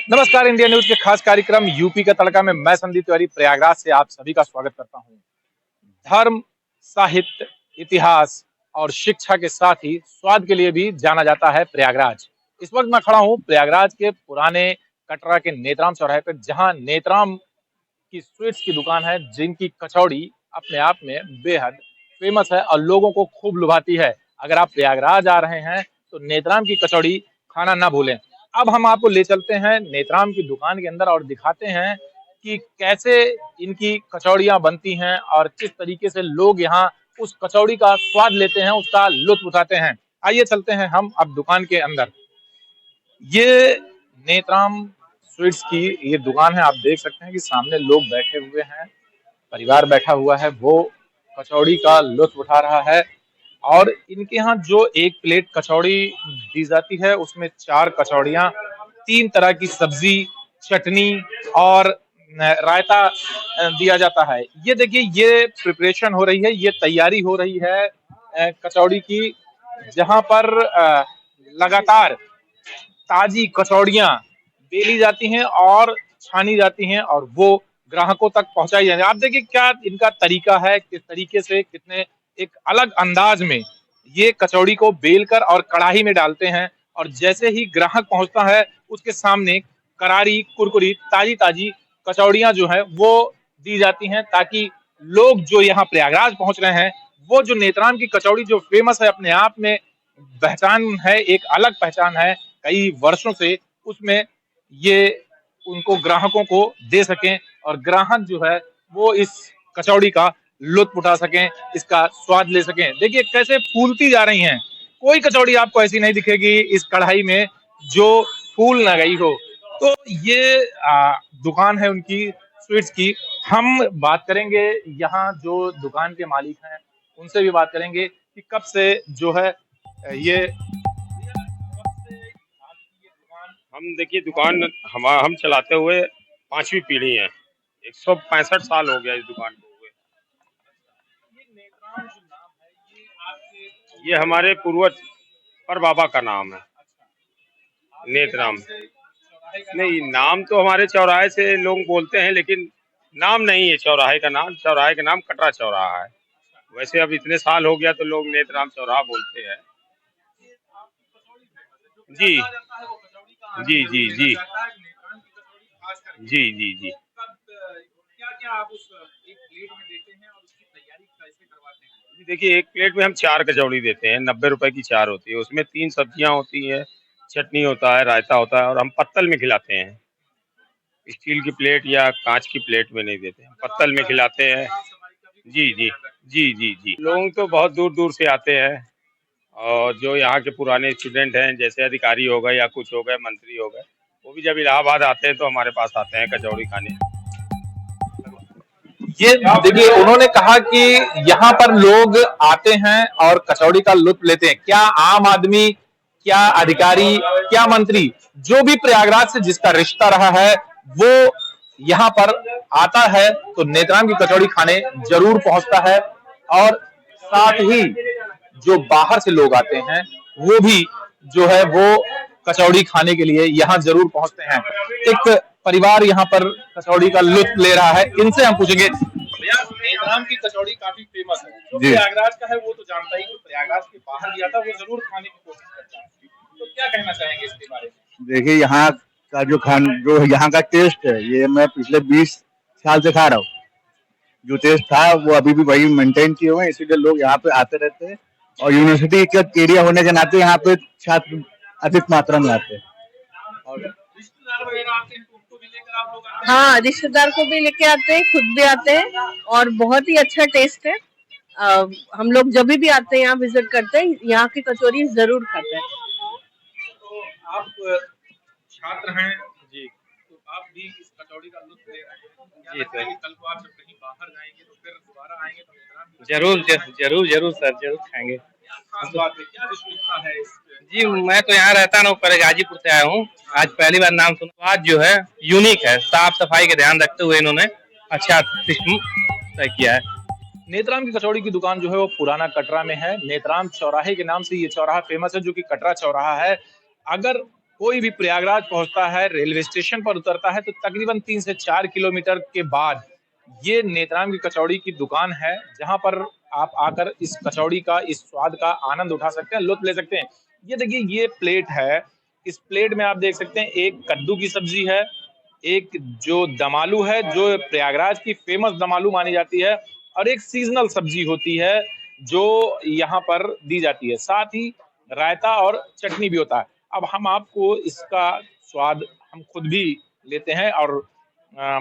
नमस्कार, India news के खास कार्यक्रम यूपी का तड़का में मैं संदीप तिवारी प्रयागराज से आप सभी का स्वागत करता हूं। धर्म, साहित्य, इतिहास और शिक्षा के साथ ही स्वाद के लिए भी जाना जाता है प्रयागराज। इस वक्त मैं खड़ा हूं प्रयागराज के पुराने कटरा के नेत्राम चौराहे पर, जहां नेत्राम की स्वीट्स की दुकान है, जिनकी कचौड़ी अपने आप में बेहद फेमस है और लोगों को खूब लुभाती है। अगर आप प्रयागराज आ रहे हैं तो नेत्राम की कचौड़ी खाना ना भूलें। अब हम आपको ले चलते हैं नेत्राम की दुकान के अंदर और दिखाते हैं कि कैसे इनकी कचौड़ियां बनती हैं और किस तरीके से लोग यहाँ उस कचौड़ी का स्वाद लेते हैं, उसका लुत्फ उठाते हैं। आइए चलते हैं हम अब दुकान के अंदर। ये नेत्राम स्वीट्स की ये दुकान है। आप देख सकते हैं कि सामने लोग बैठे हुए हैं, परिवार बैठा हुआ है, वो कचौड़ी का लुत्फ उठा रहा है। और इनके यहाँ जो एक प्लेट कचौड़ी दी जाती है, उसमें 4 कचौड़ियाँ, 3 तरह की सब्जी, चटनी और रायता दिया जाता है। ये देखिए, ये प्रिपरेशन हो रही है, ये तैयारी हो रही है कचौड़ी की, जहाँ पर लगातार ताजी कचौड़ियाँ बेली जाती हैं और छानी जाती हैं और वो ग्राहकों तक पहुंचाई जाती है। आप देखिए क्या इनका तरीका है, किस तरीके से कितने एक अलग अंदाज में ये कचौड़ी को बेलकर और कढ़ाई में डालते हैं और जैसे ही ग्राहक पहुंचता है उसके सामने करारी कुरकुरी ताजी ताजी कचौड़ियां जो है वो दी जाती हैं, ताकि लोग जो यहाँ प्रयागराज पहुंच रहे हैं, वो जो नेत्राम की कचौड़ी जो फेमस है, अपने आप में पहचान है, एक अलग पहचान है कई वर्षों से, उसमें ये उनको ग्राहकों को दे सकें और ग्राहक जो है वो इस कचौड़ी का लुत्फ उठा सकें, इसका स्वाद ले सकें। देखिए कैसे फूलती जा रही हैं। कोई कचौड़ी आपको ऐसी नहीं दिखेगी इस कढ़ाई में जो फूल ना गई हो। तो ये दुकान है उनकी स्वीट्स की। हम बात करेंगे यहाँ जो दुकान के मालिक हैं, उनसे भी बात करेंगे कि कब से जो है ये हम देखिए दुकान हम चलाते हुए 5वीं पीढ़ी है। 165 साल हो गया इस दुकान को हुए। ये हमारे पूर्वज पर बाबा का नाम है नेत्राम। नहीं, नाम तो हमारे चौराहे से लोग बोलते हैं, लेकिन नाम नहीं है चौराहे का नाम। चौराहे का नाम कटरा चौराहा है। वैसे अब इतने साल हो गया तो लोग नेत्राम चौराहा बोलते हैं। जी जी जी जी जी जी जी। देखिए, एक प्लेट में हम 4 कचौड़ी देते हैं। 90 रुपए की 4 होती है। उसमें 3 सब्जियां होती है, चटनी होता है, रायता होता है और हम पत्तल में खिलाते हैं। स्टील की प्लेट या कांच की प्लेट में नहीं देते हैं, पत्तल में खिलाते हैं। जी जी जी जी जी। लोग तो बहुत दूर दूर से आते हैं और जो यहाँ के पुराने स्टूडेंट हैं, जैसे अधिकारी हो गए या कुछ हो गए, मंत्री हो गए, वो भी जब इलाहाबाद आते हैं तो हमारे पास आते हैं कचौड़ी खाने। ये देखिए, उन्होंने कहा कि यहाँ पर लोग आते हैं और कचौड़ी का लुत्फ लेते हैं। क्या आम आदमी, क्या अधिकारी, क्या मंत्री, जो भी प्रयागराज से जिसका रिश्ता रहा है, वो यहाँ पर आता है तो नेत्राम की कचौड़ी खाने जरूर पहुंचता है। और साथ ही जो बाहर से लोग आते हैं, वो भी जो है वो कचौड़ी खाने के लिए यहाँ जरूर पहुंचते हैं। एक परिवार यहाँ पर कचौड़ी का लुत्फ ले रहा है, इनसे हम पूछेंगे। भैया, नेत्राम की कचौड़ी काफी फेमस है। जो प्रयागराज का है वो तो जानता ही, जो प्रयागराज के बाहर भी आता है वो जरूर खाने की कोशिश करता है। तो क्या कहना चाहेंगे इसके बारे में? देखिए, यहाँ का जो यहाँ का टेस्ट है, ये मैं पिछले 20 साल से खा रहा हूँ। जो टेस्ट था वो अभी भी वही मेंटेन किए हुए हैं, इसीलिए लोग यहाँ पे आते रहते हैं। और यूनिवर्सिटी का एरिया होने के नाते यहाँ पे छात्र अधिक मात्रा में आते हैं। और रिश्तेदार वगैरह आते हैं तो उनको भी लेकर आप लोग आते हैं? हाँ, रिश्तेदार को भी लेके आते हैं, खुद भी आते हैं और बहुत ही अच्छा टेस्ट है। हम लोग जब भी आते हैं यहाँ विजिट करते हैं, यहाँ की कचौरी जरूर खाते हैं। तो आप छात्र हैं जी, तो आप भी इस कचौड़ी का लुत्फ ले रहे हैं। क्या लगता है कि कल को आप जब कहीं बाहर जाएंगे तो फिर दोबारा आएंगे तो नेत्राम की जरूर जरूर जरूर सर, जरूर खाएंगे। खास बात है, क्या विशेषता है इस? जी, मैं तो यहाँ रहता ना, ऊपर गाजीपुर से आया हूँ। आज पहली बार नाम सुना। आज जो है यूनिक है, साफ सफाई का ध्यान रखते हुए इन्होंने अच्छा सिस्टम तय किया है। नेत्राम की कचौड़ी की दुकान जो है वो पुराना कटरा में है। नेत्राम चौराहे के नाम से ये चौराहा फेमस है, जो कि कटरा चौराहा है। अगर कोई भी प्रयागराज पहुंचता है, रेलवे स्टेशन पर उतरता है तो तकरीबन 3 से 4 किलोमीटर के बाद ये नेत्राम की कचौड़ी की दुकान है, जहां पर आप आकर इस कचौड़ी का, इस स्वाद का आनंद उठा सकते हैं, लुत्फ ले सकते हैं। ये देखिए, ये प्लेट है। इस प्लेट में आप देख सकते हैं एक कद्दू की सब्जी है, एक जो दमालू है, जो प्रयागराज की फेमस दमालू मानी जाती है, और एक सीजनल सब्जी होती है जो यहाँ पर दी जाती है। साथ ही रायता और चटनी भी होता है। अब हम आपको इसका स्वाद हम खुद भी लेते हैं और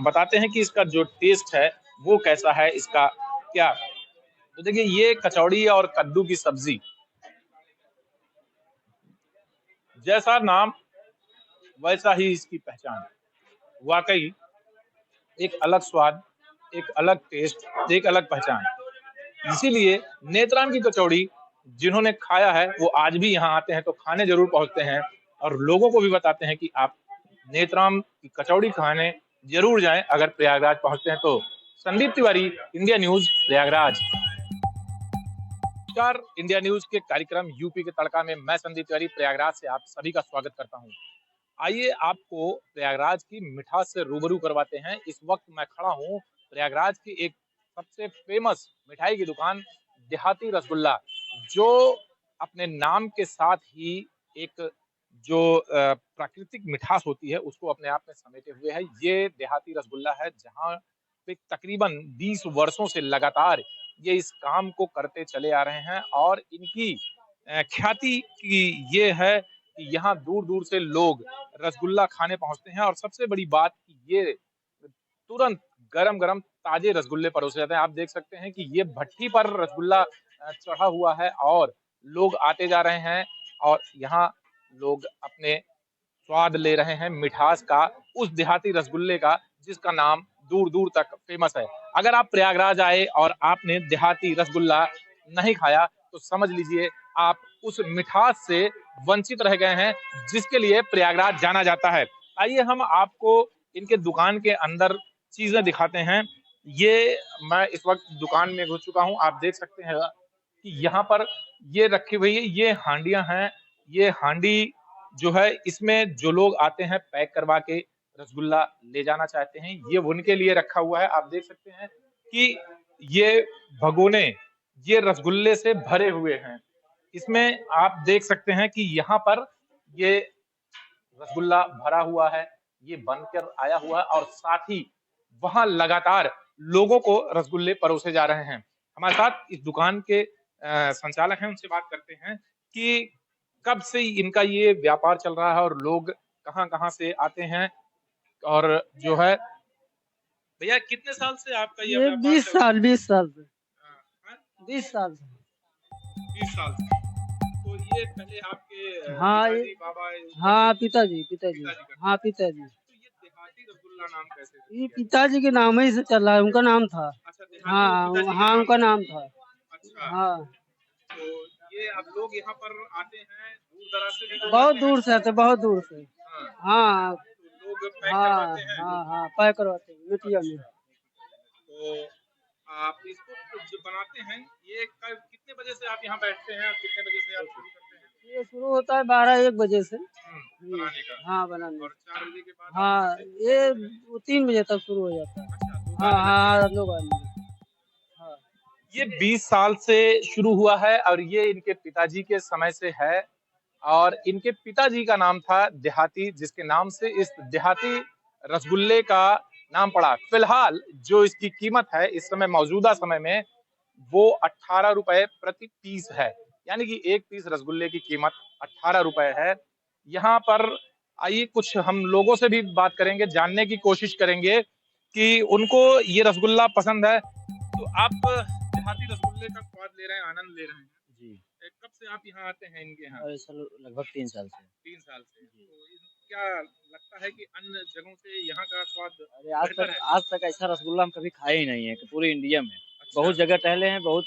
बताते हैं कि इसका जो टेस्ट है वो कैसा है, इसका क्या। तो देखिए, ये कचौड़ी और कद्दू की सब्जी, जैसा नाम वैसा ही इसकी पहचान। वाकई एक अलग स्वाद, एक अलग टेस्ट, एक अलग पहचान। इसीलिए नेत्राम की कचौड़ी जिन्होंने खाया है वो आज भी यहाँ आते हैं तो खाने जरूर पहुंचते हैं, और लोगों को भी बताते हैं कि आप नेत्राम की कचौड़ी खाने जरूर जाएं अगर प्रयागराज पहुंचते हैं तो। Sandeep Tiwari, India news, Prayagraj. नमस्कार, इंडिया न्यूज के कार्यक्रम यूपी के तड़का में मैं संदीप तिवारी प्रयागराज से आप सभी का स्वागत करता हूं। आइए आपको प्रयागराज की मिठास से रूबरू करवाते हैं। इस वक्त मैं खड़ा हूं प्रयागराज की एक सबसे फेमस मिठाई की दुकान देहाती रसगुल्ला, जो अपने नाम के साथ ही एक जो प्राकृतिक मिठास होती है उसको अपने आप में समेटे हुए है। ये देहाती रसगुल्ला है जहां पे तकरीबन 20 वर्षों से लगातार ये इस काम को करते चले आ रहे हैं, और इनकी ख्याति की ये है कि यहाँ दूर दूर से लोग रसगुल्ला खाने पहुंचते हैं। और सबसे बड़ी बात कि ये तुरंत गरम गरम ताजे रसगुल्ले परोसे जाते हैं। आप देख सकते हैं कि ये भट्टी पर रसगुल्ला चढ़ा हुआ है और लोग आते जा रहे हैं, और यहाँ लोग अपने स्वाद ले रहे हैं मिठास का, उस देहाती रसगुल्ले का जिसका नाम दूर दूर तक फेमस है। अगर आप प्रयागराज आए और आपने देहाती रसगुल्ला नहीं खाया तो समझ लीजिए आप उस मिठास से वंचित रह गए हैं जिसके लिए प्रयागराज जाना जाता है। आइए हम आपको इनके दुकान के अंदर चीजें दिखाते हैं। ये मैं इस वक्त दुकान में घुस चुका हूं। आप देख सकते हैं कि यहाँ पर ये रखी हुई है, ये हांडियां हैं। ये हांडी जो है, इसमें जो लोग आते हैं पैक करवा के रसगुल्ला ले जाना चाहते हैं, ये उनके लिए रखा हुआ है। आप देख सकते हैं कि ये भगोने ये रसगुल्ले से भरे हुए हैं। इसमें आप देख सकते हैं कि यहाँ पर ये रसगुल्ला भरा हुआ है, ये बनकर आया हुआ है, और साथ ही वहां लगातार लोगों को रसगुल्ले परोसे जा रहे हैं। हमारे साथ इस दुकान के संचालक हैं, उनसे बात करते हैं कि कब से इनका ये व्यापार चल रहा है और लोग कहाँ कहाँ से आते हैं। और जो है, भैया कितने साल से आपका ये ये व्यापार 20 चल रहा है? साल 20 साल से हाँ, 20 साल से 20 साल से। तो ये पहले आपके हाँ पिताजी, ये बाबा, हाँ पिताजी पिताजी पिताजी करते हाँ थे। पिताजी तो ये देहाती रसगुल्ला नाम कैसे रख ये दिया? पिताजी के नाम ही से चल रहा है, उनका नाम था। अच्छा, देहाती हाँ पिताजी के हाँ नाम उनका से। नाम था। अच्छा, हाँ तो ये अब लोग यहाँ पर आते हैं, दूर दराज से भी लोग बहुत आते हैं। दूर से आते, बहुत दूर से। हाँ, हाँ तो लोग पैक हाँ करवाते हैं। हाँ पैक करवाते हैं मिट्टिया में। अच्छा, तो आप इसको जो बनाते हैं, ये कितने बजे से आप यहाँ बैठते हैं और कितने बजे से आप शुरू करते हैं ये शुरू होता है 12-1 बजे से। बनाने का? हाँ बनाने। और 4 बजे के बाद हाँ ये 3 बजे तक शुरू हो जाता है। अच्छा, तो हाँ हाँ लोग आएंगे। हाँ ये 20 साल से शुरू हुआ है और ये इनके पिताजी के समय से है, और इनके पिताजी का नाम था देहाती, जिसके नाम से इस देहाती रसगुल्ले का नाम पड़ा। फिलहाल जो इसकी कीमत है इस समय, मौजूदा समय में, वो 18 रुपए प्रति पीस है। यानी कि एक पीस रसगुल्ले की कीमत 18 रुपए है। यहाँ पर आइए कुछ हम लोगों से भी बात करेंगे, जानने की कोशिश करेंगे कि उनको ये रसगुल्ला पसंद है। तो आप देहाती रसगुल्ले का स्वाद ले रहे हैं, आनंद ले रहे हैं जी। कब से आप यहाँ आते हैं इनके यहाँ? और सर लगभग 3 साल से। 3 साल से। तो क्या लगता है कि अन्य जगहों से यहाँ का स्वाद अरे आज बेहतर तक है? ऐसा रसगुल्ला हम कभी खाए ही नहीं है कि पूरी इंडिया में। अच्छा। बहुत जगह टहले हैं, बहुत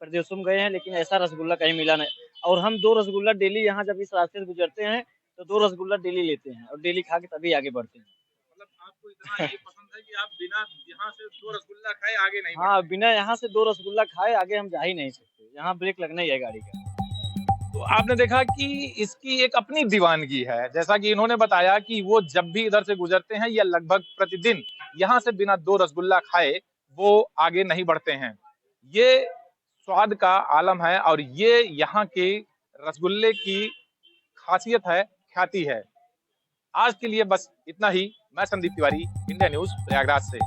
प्रदेशों में गए हैं, लेकिन ऐसा रसगुल्ला कहीं मिला नहीं। और हम 2 रसगुल्ला डेली यहाँ जब इस रास्ते से गुजरते हैं तो 2 रसगुल्ला डेली लेते हैं और डेली खा के तभी आगे बढ़ते हैं। मतलब आपको इतना ये पसंद है कि आप बिना यहाँ से 2 रसगुल्ला खाए आगे नहीं हाँ बिना यहाँ से 2 रसगुल्ला खाए आगे हम जा ही नहीं सकते। यहाँ ब्रेक लगना ही है गाड़ी का। तो आपने देखा कि इसकी एक अपनी दीवानगी है। जैसा कि इन्होंने बताया कि वो जब भी इधर से गुजरते हैं या लगभग प्रतिदिन यहाँ से बिना 2 रसगुल्ला खाए वो आगे नहीं बढ़ते हैं। ये स्वाद का आलम है और ये यहाँ के रसगुल्ले की खासियत है, ख्याति है। आज के लिए बस इतना ही। मैं संदीप तिवारी, इंडिया न्यूज़ प्रयागराज से।